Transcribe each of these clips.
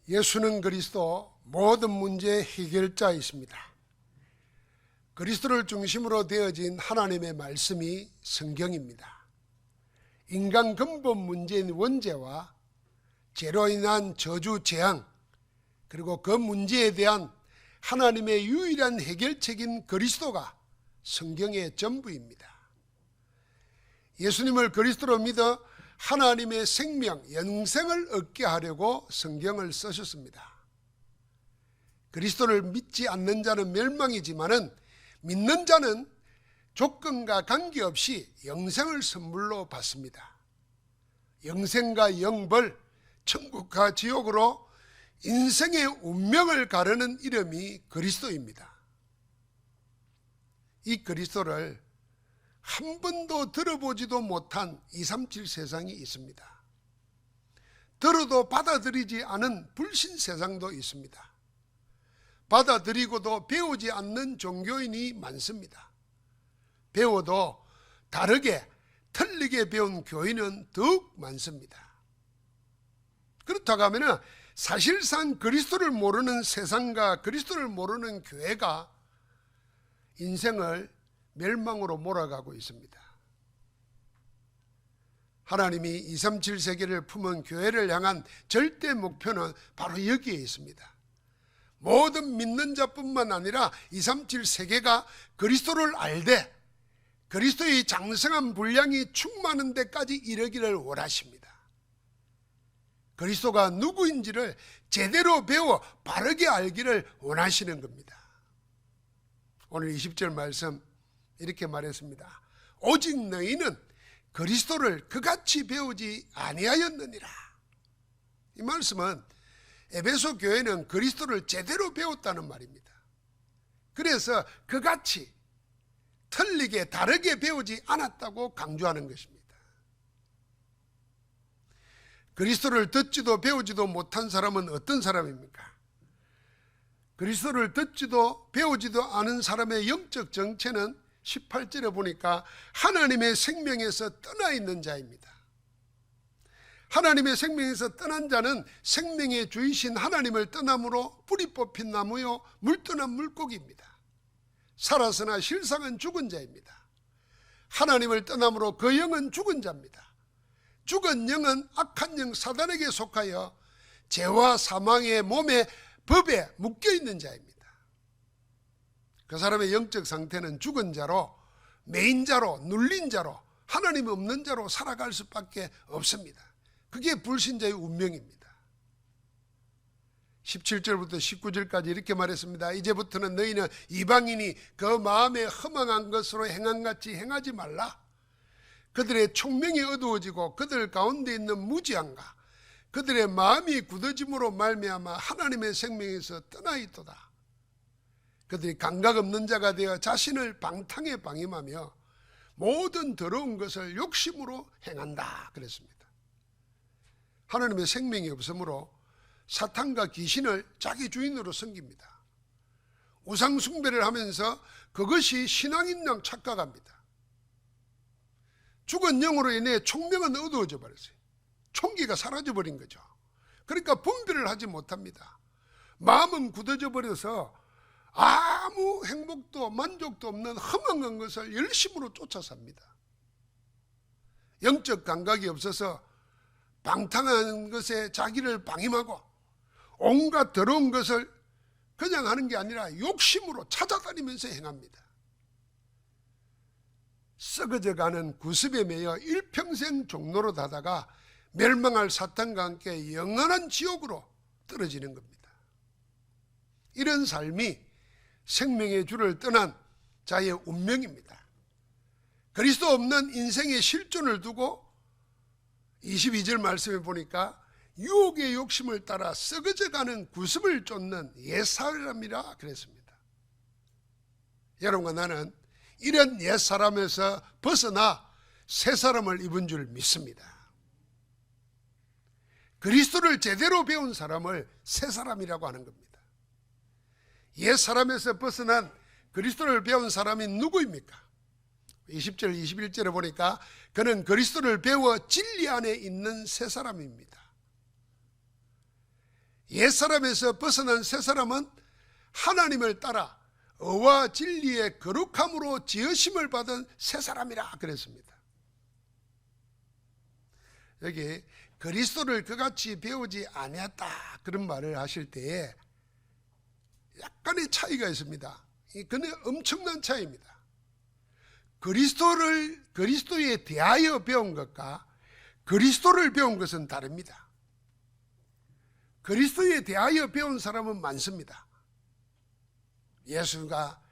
예수는 그리스도 모든 문제의 해결자이십니다. 그리스도를 중심으로 되어진 하나님의 말씀이 성경입니다. 인간 근본 문제인 원죄와 죄로 인한 저주 재앙, 그리고 그 문제에 대한 하나님의 유일한 해결책인 그리스도가 성경의 전부입니다. 예수님을 그리스도로 믿어 하나님의 생명, 영생을 얻게 하려고 성경을 쓰셨습니다. 그리스도를 믿지 않는 자는 멸망이지만은 믿는 자는 조건과 관계없이 영생을 선물로 받습니다. 영생과 영벌, 천국과 지옥으로 인생의 운명을 가르는 이름이 그리스도입니다. 이 그리스도를 한 번도 들어보지도 못한 237 세상이 있습니다. 들어도 받아들이지 않은 불신 세상도 있습니다. 받아들이고도 배우지 않는 종교인이 많습니다. 배워도 다르게 틀리게 배운 교인은 더욱 많습니다. 그렇다고 하면 사실상 그리스도를 모르는 세상과 그리스도를 모르는 교회가 인생을 멸망으로 몰아가고 있습니다. 하나님이 237 세계를 품은 교회를 향한 절대 목표는 바로 여기에 있습니다. 모든 믿는 자뿐만 아니라 237 세계가 그리스도를 알되 그리스도의 장성한 분량이 충만한 데까지 이르기를 원하십니다. 그리스도가 누구인지를 제대로 배워 바르게 알기를 원하시는 겁니다. 오늘 20절 말씀 이렇게 말했습니다. 오직 너희는 그리스도를 그같이 배우지 아니하였느니라. 이 말씀은 에베소 교회는 그리스도를 제대로 배웠다는 말입니다. 그래서 그같이 틀리게 다르게 배우지 않았다고 강조하는 것입니다. 그리스도를 듣지도 배우지도 못한 사람은 어떤 사람입니까? 그리스도를 듣지도 배우지도 않은 사람의 영적 정체는 18절에 보니까 하나님의 생명에서 떠나 있는 자입니다. 하나님의 생명에서 떠난 자는 생명의 주이신 하나님을 떠남으로 뿌리 뽑힌 나무요 물 떠난 물고기입니다. 살아서나 실상은 죽은 자입니다. 하나님을 떠남으로 그 영은 죽은 자입니다. 죽은 영은 악한 영 사단에게 속하여 죄와 사망의 몸의 법에 묶여있는 자입니다. 그 사람의 영적 상태는 죽은 자로, 매인 자로, 눌린 자로, 하나님이 없는 자로 살아갈 수밖에 없습니다. 그게 불신자의 운명입니다. 17절부터 19절까지 이렇게 말했습니다. 이제부터는 너희는 이방인이 그 마음에 허망한 것으로 행한같이 행하지 말라. 그들의 총명이 어두워지고 그들 가운데 있는 무지함과 그들의 마음이 굳어짐으로 말미암아 하나님의 생명에서 떠나 있도다. 그들이 감각 없는 자가 되어 자신을 방탕에 방임하며 모든 더러운 것을 욕심으로 행한다 그랬습니다. 하나님의 생명이 없으므로 사탄과 귀신을 자기 주인으로 섬깁니다. 우상 숭배를 하면서 그것이 신앙인 양 착각합니다. 죽은 영으로 인해 총명은 어두워져 버렸어요. 총기가 사라져 버린 거죠. 그러니까 분별을 하지 못합니다. 마음은 굳어져 버려서 아무 행복도 만족도 없는 허망한 것을 열심으로 쫓아 삽니다. 영적 감각이 없어서 방탕한 것에 자기를 방임하고 온갖 더러운 것을 그냥 하는 게 아니라 욕심으로 찾아다니면서 행합니다. 썩어져가는 구습에 매여 일평생 종로로 다다가 멸망할 사탄과 함께 영원한 지옥으로 떨어지는 겁니다. 이런 삶이 생명의 주를 떠난 자의 운명입니다. 그리스도 없는 인생의 실존을 두고 22절 말씀에 보니까 유혹의 욕심을 따라 썩어져가는 구습을 쫓는 옛사람이라 그랬습니다. 여러분과 나는 이런 옛사람에서 벗어나 새사람을 입은 줄 믿습니다. 그리스도를 제대로 배운 사람을 새사람이라고 하는 겁니다. 옛사람에서 벗어난 그리스도를 배운 사람이 누구입니까? 20절 21절에 보니까 그는 그리스도를 배워 진리 안에 있는 새 사람입니다. 옛사람에서 벗어난 새사람은 하나님을 따라 의와 진리의 거룩함으로 지으심을 받은 새사람이라 그랬습니다. 여기 그리스도를 그같이 배우지 아니했다 그런 말을 하실 때에 약간의 차이가 있습니다. 그는 엄청난 차이입니다. 그리스도에 대하여 배운 것과 그리스도를 배운 것은 다릅니다. 그리스도에 대하여 배운 사람은 많습니다. 예수가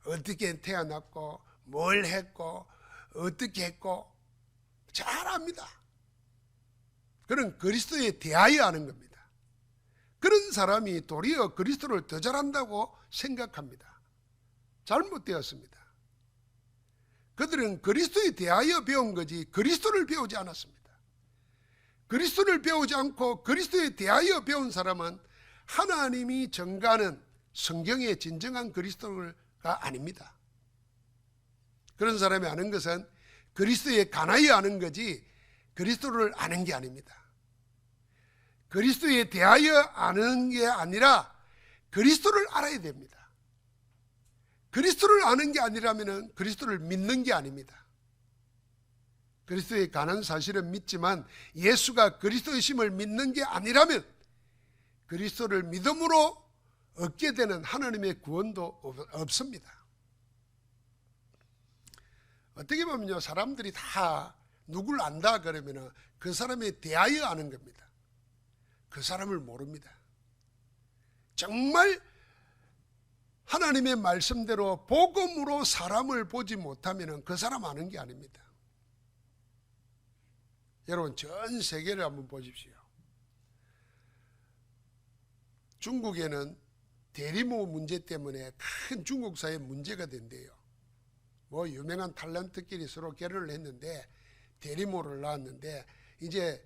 어떻게 태어났고 뭘 했고 어떻게 했고 잘 압니다. 그런 그리스도에 대하여 하는 겁니다. 그런 사람이 도리어 그리스도를 더 잘한다고 생각합니다. 잘못되었습니다. 그들은 그리스도에 대하여 배운 거지 그리스도를 배우지 않았습니다. 그리스도를 배우지 않고 그리스도에 대하여 배운 사람은 하나님이 정가하는 성경의 진정한 그리스도가 아닙니다. 그런 사람이 아는 것은 그리스도에 관하여 아는 거지 그리스도를 아는 게 아닙니다. 그리스도에 대하여 아는 게 아니라 그리스도를 알아야 됩니다. 그리스도를 아는 게 아니라면 그리스도를 믿는 게 아닙니다. 그리스도에 관한 사실은 믿지만 예수가 그리스도이심을 믿는 게 아니라면 그리스도를 믿음으로 얻게 되는 하나님의 구원도 없습니다. 어떻게 보면요, 사람들이 다 누굴 안다 그러면 그 사람에 대하여 아는 겁니다. 그 사람을 모릅니다. 정말 하나님의 말씀대로 복음으로 사람을 보지 못하면 그 사람 아는 게 아닙니다. 여러분, 전 세계를 한번 보십시오. 중국에는 대리모 문제 때문에 큰 중국 사회에 문제가 된대요. 뭐 유명한 탤런트끼리 서로 결혼을 했는데 대리모를 낳았는데 이제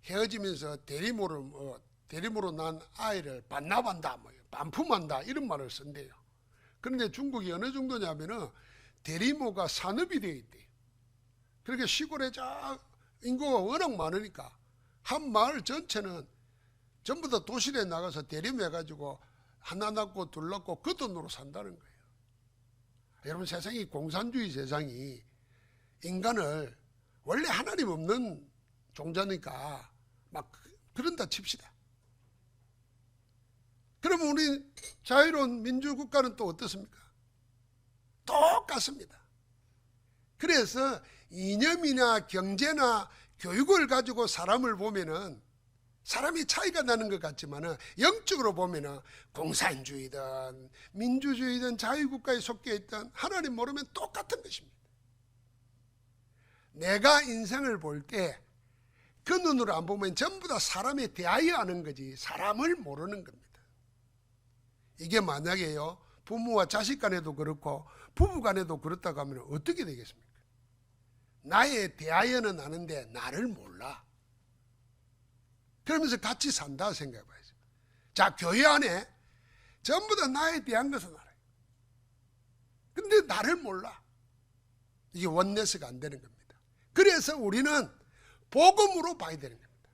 헤어지면서 대리모로 난 아이를 반납한다, 반품한다 이런 말을 쓴대요. 그런데 중국이 어느 정도냐면은 대리모가 산업이 되어 있대요. 그러니까 시골에 인구가 워낙 많으니까 한 마을 전체는 전부 다 도시에 나가서 대리모 해가지고 하나 낳고 둘 낳고 그 돈으로 산다는 거예요. 여러분, 세상이 공산주의 세상이 인간을 원래 하나님 없는 종자니까 막 그런다 칩시다. 그러면 우리 자유로운 민주국가는 또 어떻습니까? 똑같습니다. 그래서 이념이나 경제나 교육을 가지고 사람을 보면은 사람이 차이가 나는 것 같지만은 영적으로 보면은 공산주의든 민주주의든 자유국가에 속해 있든 하나님 모르면 똑같은 것입니다. 내가 인생을 볼 때 그 눈으로 안 보면 전부 다 사람에 대하여 아는 거지 사람을 모르는 겁니다. 이게 만약에요, 부모와 자식 간에도 그렇고 부부 간에도 그렇다고 하면 어떻게 되겠습니까? 나에 대하여는 아는데 나를 몰라. 그러면서 같이 산다 생각해 봐야죠. 자, 교회 안에 전부 다 나에 대한 것은 알아요. 근데 나를 몰라. 이게 원네스가 안 되는 겁니다. 그래서 우리는 복음으로 봐야 되는 겁니다.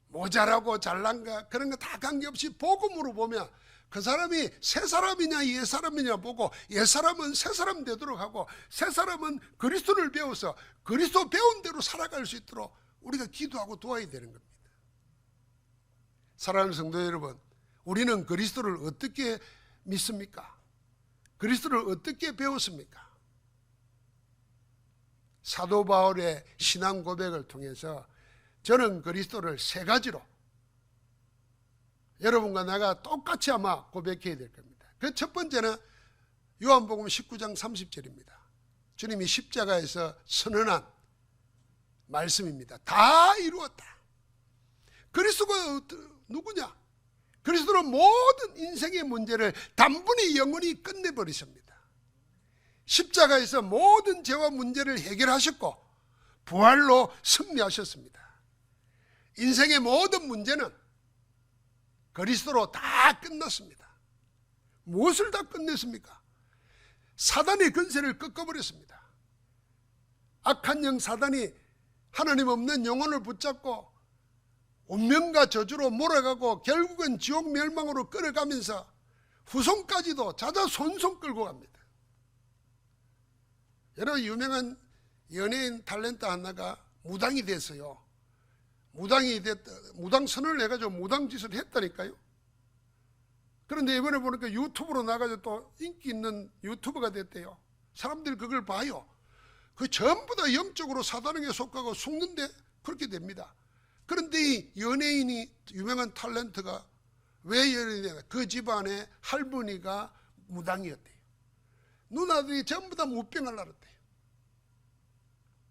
모자라고 잘난가 그런 거 다 관계없이 복음으로 보면 그 사람이 새 사람이냐 옛 사람이냐 보고 옛 사람은 새 사람 되도록 하고 새 사람은 그리스도를 배워서 그리스도 배운 대로 살아갈 수 있도록 우리가 기도하고 도와야 되는 겁니다. 사랑하는 성도 여러분, 우리는 그리스도를 어떻게 믿습니까? 그리스도를 어떻게 배웠습니까? 사도 바울의 신앙 고백을 통해서 저는 그리스도를 세 가지로 여러분과 내가 똑같이 아마 고백해야 될 겁니다. 그 첫 번째는 요한복음 19장 30절입니다. 주님이 십자가에서 선언한 말씀입니다. 다 이루었다. 그리스도가 누구냐? 그리스도는 모든 인생의 문제를 단번에 영원히 끝내버리십니다. 십자가에서 모든 죄와 문제를 해결하셨고 부활로 승리하셨습니다. 인생의 모든 문제는 그리스도로 다 끝났습니다. 무엇을 다 끝냈습니까? 사단의 권세를 꺾어버렸습니다. 악한 영 사단이 하나님 없는 영혼을 붙잡고 운명과 저주로 몰아가고 결국은 지옥 멸망으로 끌어가면서 후손까지도 자자손손 끌고 갑니다. 여러분, 유명한 연예인 탤런트 하나가 무당이 됐어요. 무당 선언을 해가지고 무당 짓을 했다니까요. 그런데 이번에 보니까 유튜브로 나가서 또 인기 있는 유튜버가 됐대요. 사람들이 그걸 봐요. 그 전부 다 영적으로 사단에게 속하고 속는데 그렇게 됩니다. 그런데 이 연예인이, 유명한 탤런트가 왜 연예인이냐? 그 집안에 할머니가 무당이었대요. 누나들이 전부 다 무병을 앓았대요.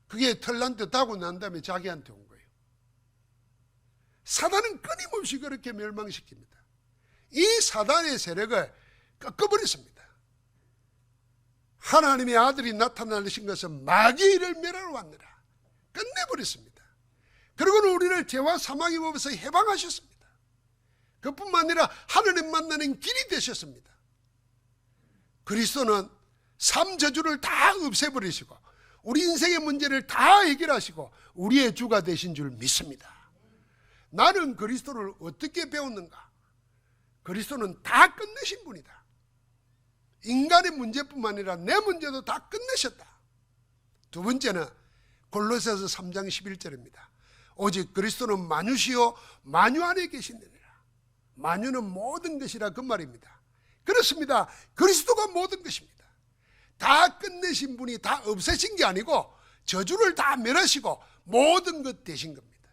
그게 탤런트 타고 난 다음에 자기한테 온 거예요. 사단은 끊임없이 그렇게 멸망시킵니다. 이 사단의 세력을 꺾어버렸습니다. 하나님의 아들이 나타나신 것은 마귀의 일을 멸하러 왔느라 끝내버렸습니다. 그리고는 우리를 죄와 사망의 법에서 해방하셨습니다. 그뿐만 아니라 하나님 만나는 길이 되셨습니다. 그리스도는 삶 저주를 다 없애버리시고 우리 인생의 문제를 다 해결하시고 우리의 주가 되신 줄 믿습니다. 나는 그리스도를 어떻게 배웠는가? 그리스도는 다 끝내신 분이다. 인간의 문제뿐만 아니라 내 문제도 다 끝내셨다. 두 번째는 골로새서 3장 11절입니다. 오직 그리스도는 만유시요 만유 안에 계시느니라. 만유는 모든 것이라 그 말입니다. 그렇습니다. 그리스도가 모든 것입니다. 다 끝내신 분이 다 없애신 게 아니고 저주를 다 멸하시고 모든 것 되신 겁니다.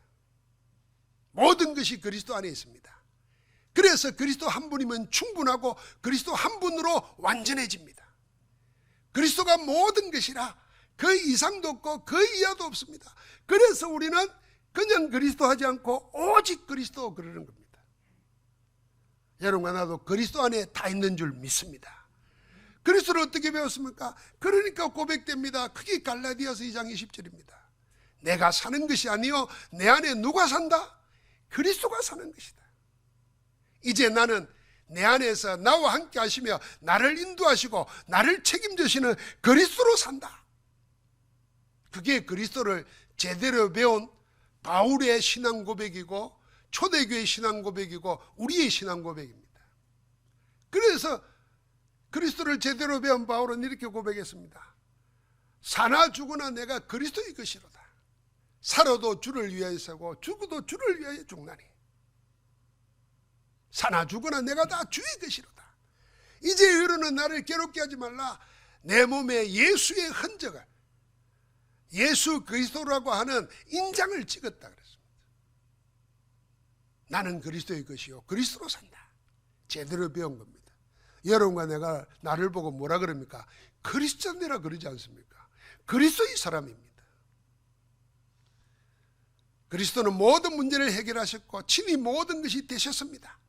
모든 것이 그리스도 안에 있습니다. 그래서 그리스도 한 분이면 충분하고 그리스도 한 분으로 완전해집니다. 그리스도가 모든 것이라 그 이상도 없고 그 이하도 없습니다. 그래서 우리는 그냥 그리스도 하지 않고 오직 그리스도 그러는 겁니다. 여러분과 나도 그리스도 안에 다 있는 줄 믿습니다. 그리스도를 어떻게 배웠습니까? 그러니까 고백됩니다. 그게 갈라디아서 2장 20절입니다. 내가 사는 것이 아니요 내 안에 누가 산다? 그리스도가 사는 것이다. 이제 나는 내 안에서 나와 함께 하시며 나를 인도하시고 나를 책임지시는 그리스도로 산다. 그게 그리스도를 제대로 배운 바울의 신앙 고백이고 초대교회의 신앙 고백이고 우리의 신앙 고백입니다. 그래서 그리스도를 제대로 배운 바울은 이렇게 고백했습니다. 사나 죽으나 내가 그리스도의 것이로다. 살아도 주를 위하여 살고 죽어도 주를 위하여 죽나니 사나 죽으나 내가 다 주의 것이로다. 이제 이르는 나를 괴롭게 하지 말라. 내 몸에 예수의 흔적을, 예수 그리스도라고 하는 인장을 찍었다 그랬습니다. 나는 그리스도의 것이요 그리스도로 산다. 제대로 배운 겁니다. 여러분과 내가 나를 보고 뭐라 그럽니까? 그리스도니라 그러지 않습니까? 그리스도의 사람입니다. 그리스도는 모든 문제를 해결하셨고 친히 모든 것이 되셨습니다.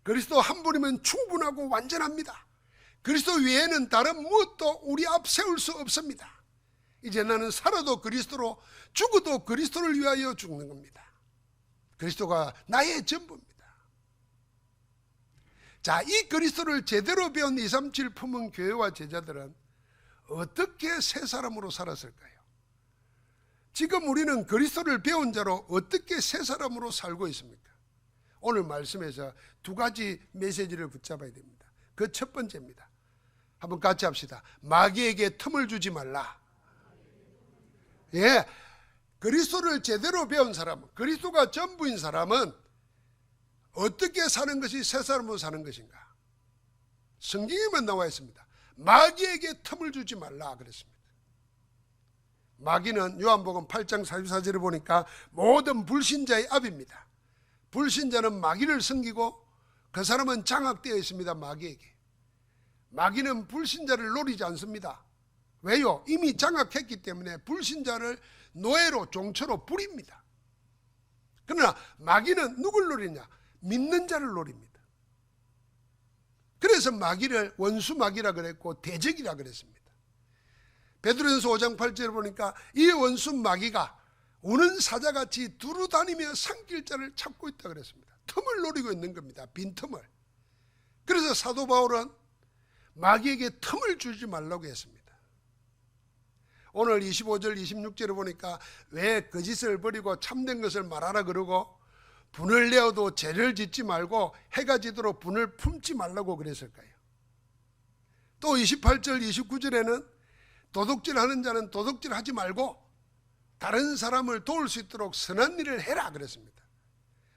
그리스도 한 분이면 충분하고 완전합니다. 그리스도 외에는 다른 무엇도 우리 앞 세울 수 없습니다. 이제 나는 살아도 그리스도로 죽어도 그리스도를 위하여 죽는 겁니다. 그리스도가 나의 전부입니다. 자, 이 그리스도를 제대로 배운 237 품은 교회와 제자들은 어떻게 새 사람으로 살았을까요? 지금 우리는 그리스도를 배운 자로 어떻게 새 사람으로 살고 있습니까? 오늘 말씀에서 두 가지 메시지를 붙잡아야 됩니다. 그 첫 번째입니다. 한번 같이 합시다. 마귀에게 틈을 주지 말라. 예, 그리스도를 제대로 배운 사람, 그리스도가 전부인 사람은 어떻게 사는 것이 새 사람으로 사는 것인가? 성경에만 나와 있습니다. 마귀에게 틈을 주지 말라 그랬습니다. 마귀는 요한복음 8장 44절에 보니까 모든 불신자의 압입니다. 불신자는 마귀를 섬기고 그 사람은 장악되어 있습니다. 마귀에게. 마귀는 불신자를 노리지 않습니다. 왜요? 이미 장악했기 때문에 불신자를 노예로 종처로 부립니다. 그러나 마귀는 누굴 노리냐? 믿는 자를 노립니다. 그래서 마귀를 원수 마귀라 그랬고 대적이라 그랬습니다. 베드로전서 5장 8절에 보니까 이 원수 마귀가 우는 사자같이 두루다니며 삼킬 자를 찾고 있다 그랬습니다. 틈을 노리고 있는 겁니다. 빈틈을. 그래서 사도 바울은 마귀에게 틈을 주지 말라고 했습니다. 오늘 25절 26절에 보니까 왜 거짓을 버리고 참된 것을 말하라 그러고 분을 내어도 죄를 짓지 말고 해가 지도록 분을 품지 말라고 그랬을까요? 또 28절 29절에는 도둑질하는 자는 도둑질하지 말고 다른 사람을 도울 수 있도록 선한 일을 해라 그랬습니다.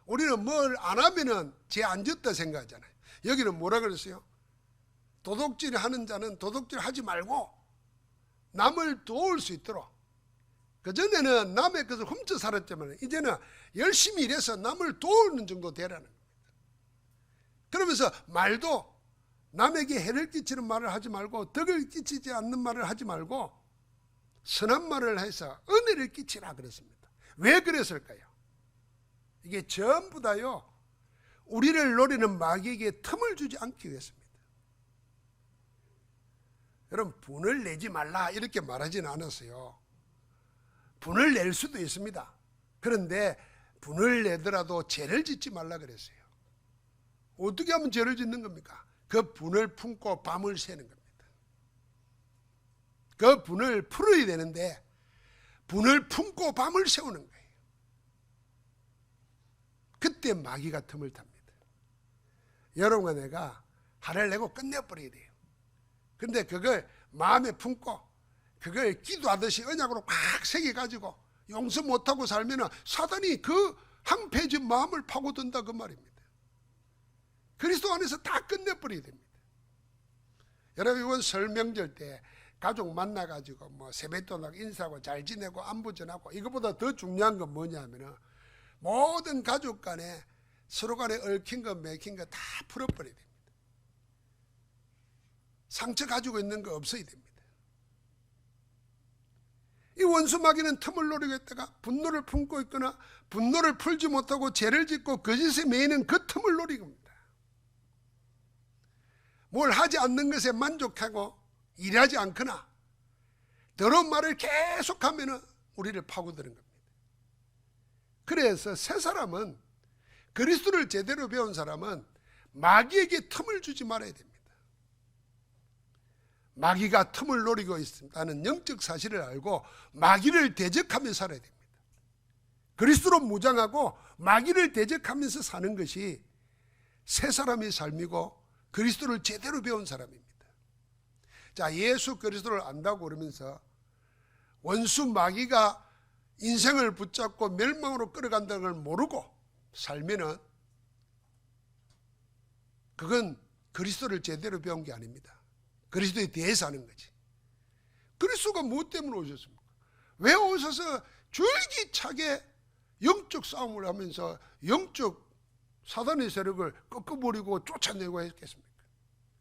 우리는 뭘 안 하면은 죄 안 짓다 생각하잖아요. 여기는 뭐라 그랬어요? 도둑질하는 자는 도둑질하지 말고 남을 도울 수 있도록. 그전에는 남의 것을 훔쳐 살았지만 이제는 열심히 일해서 남을 도우는 정도 되라는 겁니다. 그러면서 말도 남에게 해를 끼치는 말을 하지 말고 덕을 끼치지 않는 말을 하지 말고 선한 말을 해서 은혜를 끼치라 그랬습니다. 왜 그랬을까요? 이게 전부 다요, 우리를 노리는 마귀에게 틈을 주지 않기 위해서입니다. 여러분, 분을 내지 말라 이렇게 말하지는 않았어요. 분을 낼 수도 있습니다. 그런데 분을 내더라도 죄를 짓지 말라 그랬어요. 어떻게 하면 죄를 짓는 겁니까? 그 분을 품고 밤을 새는 겁니다. 그 분을 풀어야 되는데 분을 품고 밤을 새우는 거예요. 그때 마귀가 틈을 탑니다. 여러분과 내가 화를 내고 끝내버려야 돼요. 그런데 그걸 마음에 품고 그걸 기도하듯이 언약으로 꽉 새겨가지고 용서 못하고 살면 사단이 그 항폐해진 마음을 파고든다 그 말입니다. 그리스도 안에서 다 끝내버려야 됩니다. 여러분, 이번 설 명절 때 가족 만나가지고 뭐 세뱃돈하고 인사하고 잘 지내고 안부 전하고, 이것보다 더 중요한 건 뭐냐면 모든 가족 간에 서로 간에 얽힌 거 맥힌 거 다 풀어버려야 됩니다. 상처 가지고 있는 거 없어야 됩니다. 이 원수 마귀는 틈을 노리고 있다가 분노를 품고 있거나 분노를 풀지 못하고 죄를 짓고 거짓에 매이는 그 틈을 노리고 있습니다. 뭘 하지 않는 것에 만족하고 일하지 않거나 더러운 말을 계속하면 우리를 파고드는 겁니다. 그래서 새 사람은, 그리스도를 제대로 배운 사람은 마귀에게 틈을 주지 말아야 됩니다. 마귀가 틈을 노리고 있다는 영적 사실을 알고 마귀를 대적하며 살아야 됩니다. 그리스도로 무장하고 마귀를 대적하면서 사는 것이 새 사람의 삶이고 그리스도를 제대로 배운 사람입니다. 자, 예수 그리스도를 안다고 그러면서 원수 마귀가 인생을 붙잡고 멸망으로 끌어간다는 걸 모르고 살면은 그건 그리스도를 제대로 배운 게 아닙니다. 그리스도에 대해서 하는 거지. 그리스도가 무엇 때문에 오셨습니까? 왜 오셔서 줄기차게 영적 싸움을 하면서 영적 사단의 세력을 꺾어버리고 쫓아내고 했겠습니까?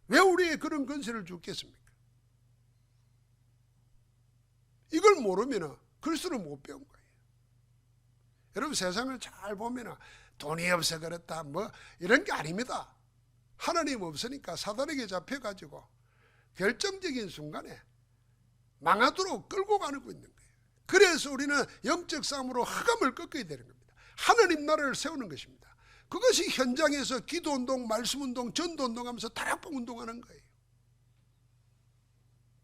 왜 우리에게 그런 권세를 주겠습니까? 이걸 모르면 그리스도를 못 배운 거예요. 여러분, 세상을 잘 보면 돈이 없어 그렇다 뭐 이런 게 아닙니다. 하나님 없으니까 사단에게 잡혀가지고 결정적인 순간에 망하도록 끌고 가고 있는 거예요. 그래서 우리는 영적 싸움으로 흑암을 꺾어야 되는 겁니다. 하나님 나라를 세우는 것입니다. 그것이 현장에서 기도운동, 말씀운동, 전도운동 하면서 다락방 운동하는 거예요.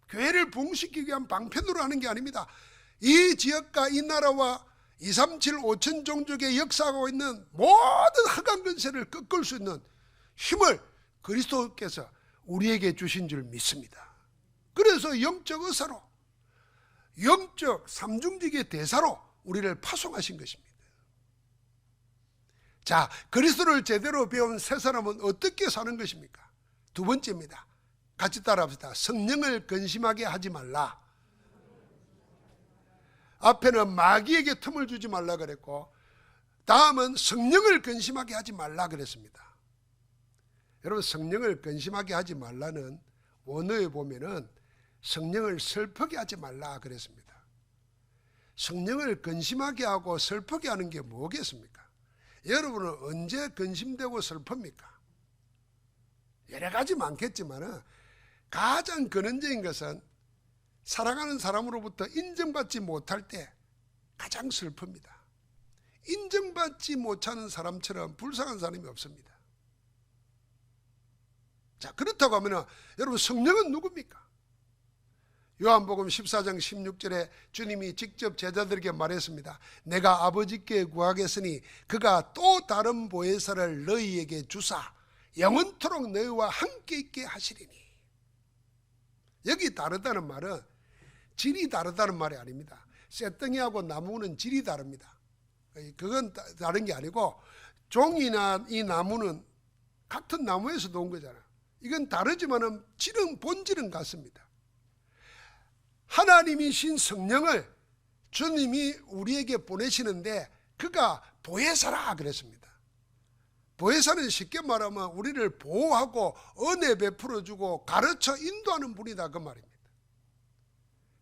교회를 부흥시키기 위한 방편으로 하는 게 아닙니다. 이 지역과 이 나라와 237, 5천 종족의 역사하고 있는 모든 흑암 근세를 꺾을 수 있는 힘을 그리스도께서 우리에게 주신 줄 믿습니다. 그래서 영적 의사로, 영적 삼중직의 대사로 우리를 파송하신 것입니다. 자, 그리스도를 제대로 배운 새 사람은 어떻게 사는 것입니까? 두 번째입니다. 같이 따라합시다. 성령을 근심하게 하지 말라. 앞에는 마귀에게 틈을 주지 말라 그랬고, 다음은 성령을 근심하게 하지 말라 그랬습니다. 여러분, 성령을 근심하게 하지 말라는 원어에 보면은 성령을 슬프게 하지 말라 그랬습니다. 성령을 근심하게 하고 슬프게 하는 게 뭐겠습니까? 여러분은 언제 근심되고 슬픕니까? 여러 가지 많겠지만 가장 근원적인 것은 사랑하는 사람으로부터 인정받지 못할 때 가장 슬픕니다. 인정받지 못하는 사람처럼 불쌍한 사람이 없습니다. 자, 그렇다고 하면 여러분, 성령은 누굽니까? 요한복음 14장 16절에 주님이 직접 제자들에게 말했습니다. 내가 아버지께 구하겠으니 그가 또 다른 보혜사를 너희에게 주사 영원토록 너희와 함께 있게 하시리니. 여기 다르다는 말은 질이 다르다는 말이 아닙니다. 쇠덩이하고 나무는 질이 다릅니다. 그건 다른 게 아니고 종이나 이 나무는 같은 나무에서 온 거잖아. 이건 다르지만은 질은 본질은 같습니다. 하나님이신 성령을 주님이 우리에게 보내시는데 그가 보혜사라 그랬습니다. 보혜사는 쉽게 말하면 우리를 보호하고 은혜 베풀어주고 가르쳐 인도하는 분이다 그 말입니다.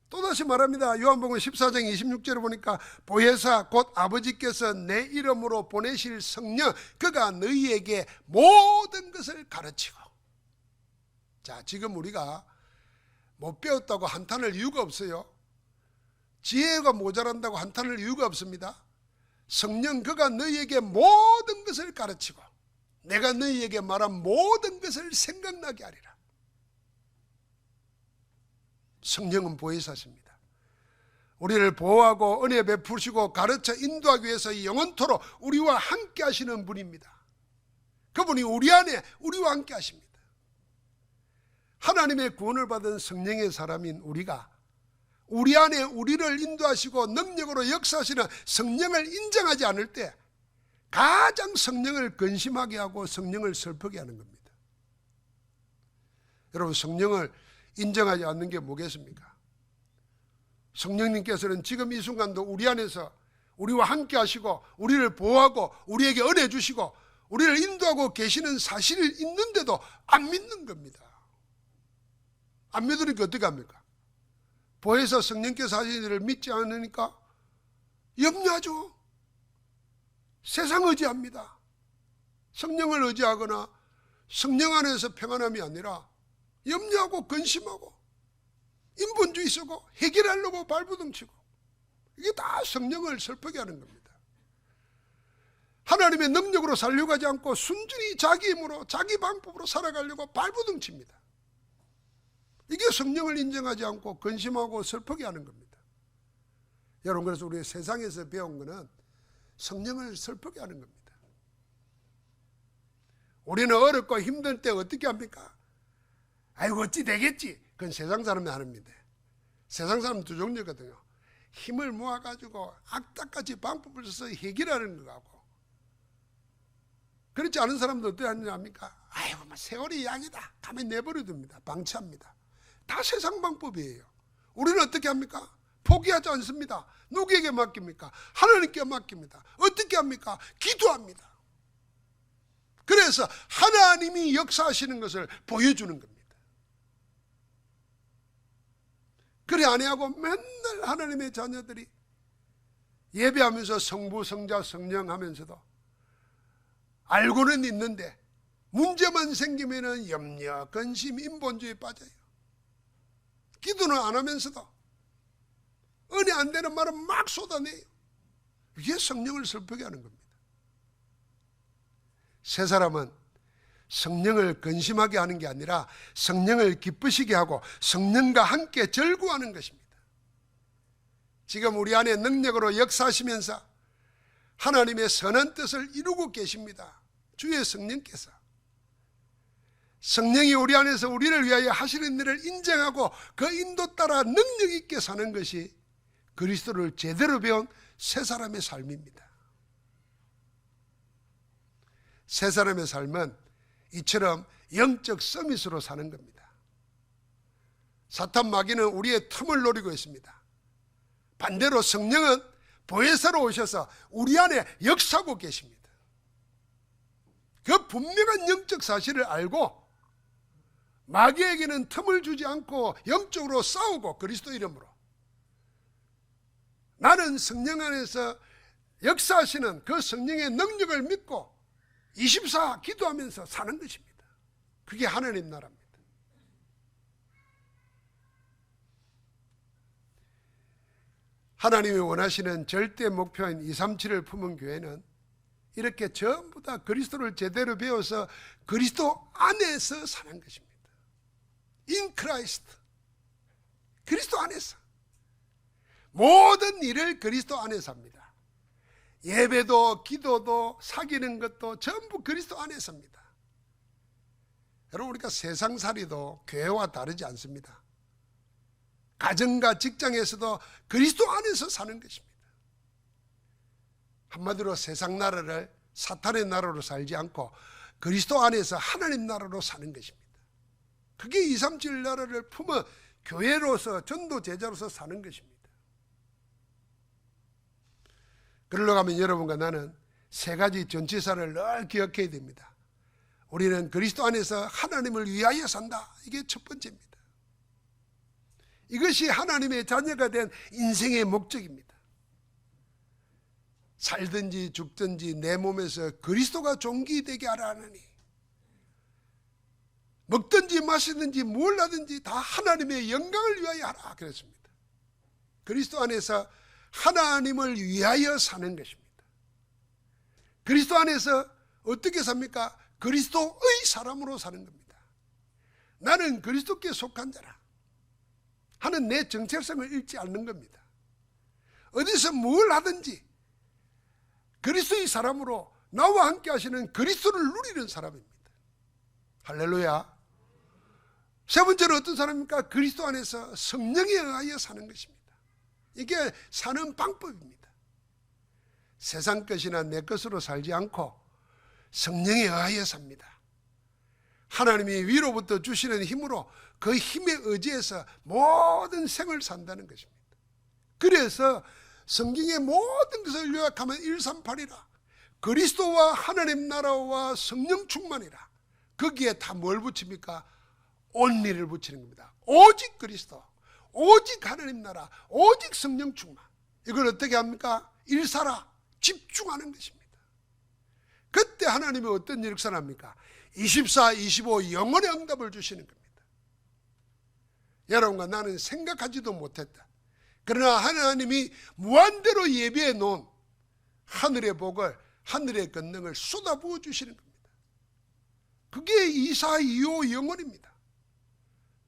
또다시 말합니다. 요한복음 14장 26절에 보니까 보혜사 곧 아버지께서 내 이름으로 보내실 성령 그가 너희에게 모든 것을 가르치고. 자, 지금 우리가 못 배웠다고 한탄할 이유가 없어요. 지혜가 모자란다고 한탄할 이유가 없습니다. 성령 그가 너희에게 모든 것을 가르치고 내가 너희에게 말한 모든 것을 생각나게 하리라. 성령은 보혜사십니다. 우리를 보호하고 은혜 베푸시고 가르쳐 인도하기 위해서 영원토록 우리와 함께 하시는 분입니다. 그분이 우리 안에 우리와 함께 하십니다. 하나님의 구원을 받은 성령의 사람인 우리가 우리 안에 우리를 인도하시고 능력으로 역사하시는 성령을 인정하지 않을 때 가장 성령을 근심하게 하고 성령을 슬프게 하는 겁니다. 여러분, 성령을 인정하지 않는 게 뭐겠습니까? 성령님께서는 지금 이 순간도 우리 안에서 우리와 함께 하시고 우리를 보호하고 우리에게 은혜 주시고 우리를 인도하고 계시는 사실이 있는데도 안 믿는 겁니다. 안 믿으니까 어떻게 합니까? 보혜사 성령께서 하시는 일을 믿지 않으니까 염려하죠. 세상 의지합니다. 성령을 의지하거나 성령 안에서 평안함이 아니라 염려하고 근심하고 인본주의 쓰고 해결하려고 발부둥치고 이게 다 성령을 슬프게 하는 겁니다. 하나님의 능력으로 살려고 하지 않고 순전히 자기 힘으로 자기 방법으로 살아가려고 발부둥칩니다. 이게 성령을 인정하지 않고 근심하고 슬프게 하는 겁니다. 여러분, 그래서 우리 세상에서 배운 거는 성령을 슬프게 하는 겁니다. 우리는 어렵고 힘들 때 어떻게 합니까? 아이고 어찌 되겠지. 그건 세상 사람이 하는 겁니다. 세상 사람은 두 종류거든요. 힘을 모아가지고 악다까지 방법을 써서 해결하는 거하고, 그렇지 않은 사람도 어떻게 하느냐합니까? 아이고 뭐 세월이 약이다 가면 내버려둡니다. 방치합니다. 다 세상 방법이에요. 우리는 어떻게 합니까? 포기하지 않습니다. 누구에게 맡깁니까? 하나님께 맡깁니다. 어떻게 합니까? 기도합니다. 그래서 하나님이 역사하시는 것을 보여주는 겁니다. 그래 아니하고 맨날 하나님의 자녀들이 예배하면서 성부, 성자, 성령 하면서도 알고는 있는데 문제만 생기면은 염려, 근심, 인본주의에 빠져요. 기도는 안 하면서도 은혜 안 되는 말은 막 쏟아내요. 이게 성령을 슬프게 하는 겁니다. 세 사람은 성령을 근심하게 하는 게 아니라 성령을 기쁘시게 하고 성령과 함께 절구하는 것입니다. 지금 우리 안에 능력으로 역사하시면서 하나님의 선한 뜻을 이루고 계십니다. 주의 성령께서. 성령이 우리 안에서 우리를 위하여 하시는 일을 인정하고 그 인도 따라 능력 있게 사는 것이 그리스도를 제대로 배운 세 사람의 삶입니다. 세 사람의 삶은 이처럼 영적 서밋으로 사는 겁니다. 사탄 마귀는 우리의 틈을 노리고 있습니다. 반대로 성령은 보혜사로 오셔서 우리 안에 역사하고 계십니다. 그 분명한 영적 사실을 알고 마귀에게는 틈을 주지 않고 영적으로 싸우고 그리스도 이름으로 나는 성령 안에서 역사하시는 그 성령의 능력을 믿고 24 기도하면서 사는 것입니다. 그게 하나님 나라입니다. 하나님이 원하시는 절대 목표인 237을 품은 교회는 이렇게 전부 다 그리스도를 제대로 배워서 그리스도 안에서 사는 것입니다. In Christ. 그리스도 안에서. 모든 일을 그리스도 안에서 합니다. 예배도 기도도 사귀는 것도 전부 그리스도 안에서 합니다. 여러분, 우리가 세상살이도 교회와 다르지 않습니다. 가정과 직장에서도 그리스도 안에서 사는 것입니다. 한마디로 세상 나라를 사탄의 나라로 살지 않고 그리스도 안에서 하나님 나라로 사는 것입니다. 그게 237 나라를 품어 교회로서 전도 제자로서 사는 것입니다. 그러려고 하면 여러분과 나는 세 가지 전치사를 늘 기억해야 됩니다. 우리는 그리스도 안에서 하나님을 위하여 산다. 이게 첫 번째입니다. 이것이 하나님의 자녀가 된 인생의 목적입니다. 살든지 죽든지 내 몸에서 그리스도가 존귀되게 하라 하느니, 먹든지 마시든지 뭘 하든지 다 하나님의 영광을 위하여 하라 그랬습니다. 그리스도 안에서 하나님을 위하여 사는 것입니다. 그리스도 안에서 어떻게 삽니까? 그리스도의 사람으로 사는 겁니다. 나는 그리스도께 속한 자라 하는 내 정체성을 잃지 않는 겁니다. 어디서 뭘 하든지 그리스도의 사람으로 나와 함께 하시는 그리스도를 누리는 사람입니다. 할렐루야. 세 번째는 어떤 사람입니까? 그리스도 안에서 성령에 의하여 사는 것입니다. 이게 사는 방법입니다. 세상 것이나 내 것으로 살지 않고 성령에 의하여 삽니다. 하나님이 위로부터 주시는 힘으로 그 힘에 의지해서 모든 생을 산다는 것입니다. 그래서 성경의 모든 것을 요약하면 138이라 그리스도와 하나님 나라와 성령 충만이라. 거기에 다 뭘 붙입니까? 온리를 붙이는 겁니다. 오직 그리스도, 오직 하나님 나라, 오직 성령 충만. 이걸 어떻게 합니까? 일사라, 집중하는 것입니다. 그때 하나님이 어떤 역사를 합니까? 24, 25 영원의 응답을 주시는 겁니다. 여러분과 나는 생각하지도 못했다. 그러나 하나님이 무한대로 예비해 놓은 하늘의 복을, 하늘의 권능을 쏟아부어 주시는 겁니다. 그게 24, 25 영원입니다.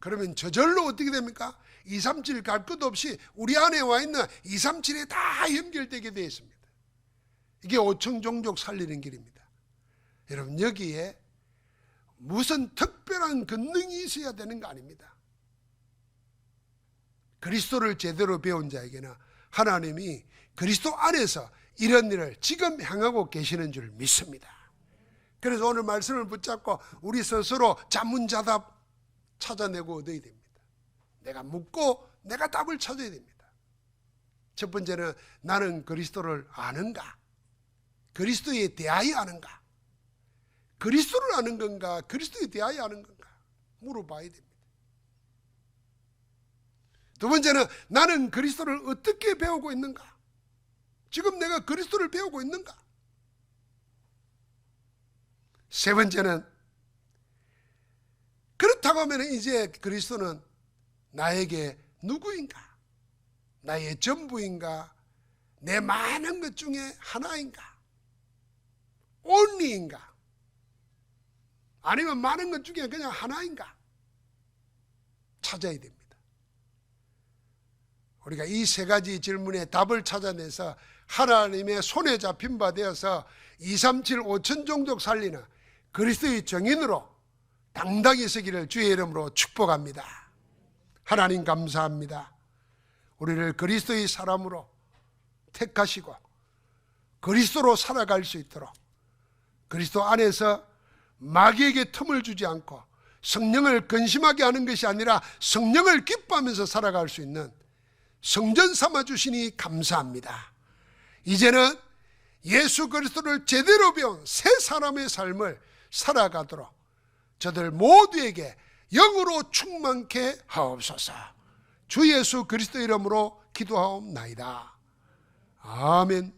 그러면 저절로 어떻게 됩니까? 237 갈 것 없이 우리 안에 와 있는 237에 다 연결되게 되어 있습니다. 이게 5천 종족 살리는 길입니다. 여러분, 여기에 무슨 특별한 권능이 있어야 되는 거 아닙니다. 그리스도를 제대로 배운 자에게는 하나님이 그리스도 안에서 이런 일을 지금 행하고 계시는 줄 믿습니다. 그래서 오늘 말씀을 붙잡고 우리 스스로 자문자답 찾아내고 얻어야 됩니다. 내가 묻고 내가 답을 찾아야 됩니다. 첫 번째는 나는 그리스도를 아는가? 그리스도에 대하여 아는가? 그리스도를 아는 건가? 그리스도에 대하여 아는 건가? 물어봐야 됩니다. 두 번째는 나는 그리스도를 어떻게 배우고 있는가? 지금 내가 그리스도를 배우고 있는가? 세 번째는 그렇다고 하면 이제 그리스도는 나에게 누구인가? 나의 전부인가? 내 많은 것 중에 하나인가? only인가? 아니면 많은 것 중에 그냥 하나인가? 찾아야 됩니다. 우리가 이 세 가지 질문에 답을 찾아내서 하나님의 손에 잡힌 바 되어서 237 5천 종족 살리는 그리스도의 정인으로 당당히 서기를 주의 이름으로 축복합니다. 하나님 감사합니다. 우리를 그리스도의 사람으로 택하시고 그리스도로 살아갈 수 있도록 그리스도 안에서 마귀에게 틈을 주지 않고 성령을 근심하게 하는 것이 아니라 성령을 기뻐하면서 살아갈 수 있는 성전 삼아 주시니 감사합니다. 이제는 예수 그리스도를 제대로 배운 새 사람의 삶을 살아가도록 저들 모두에게 영으로 충만케 하옵소서. 주 예수 그리스도 이름으로 기도하옵나이다. 아멘.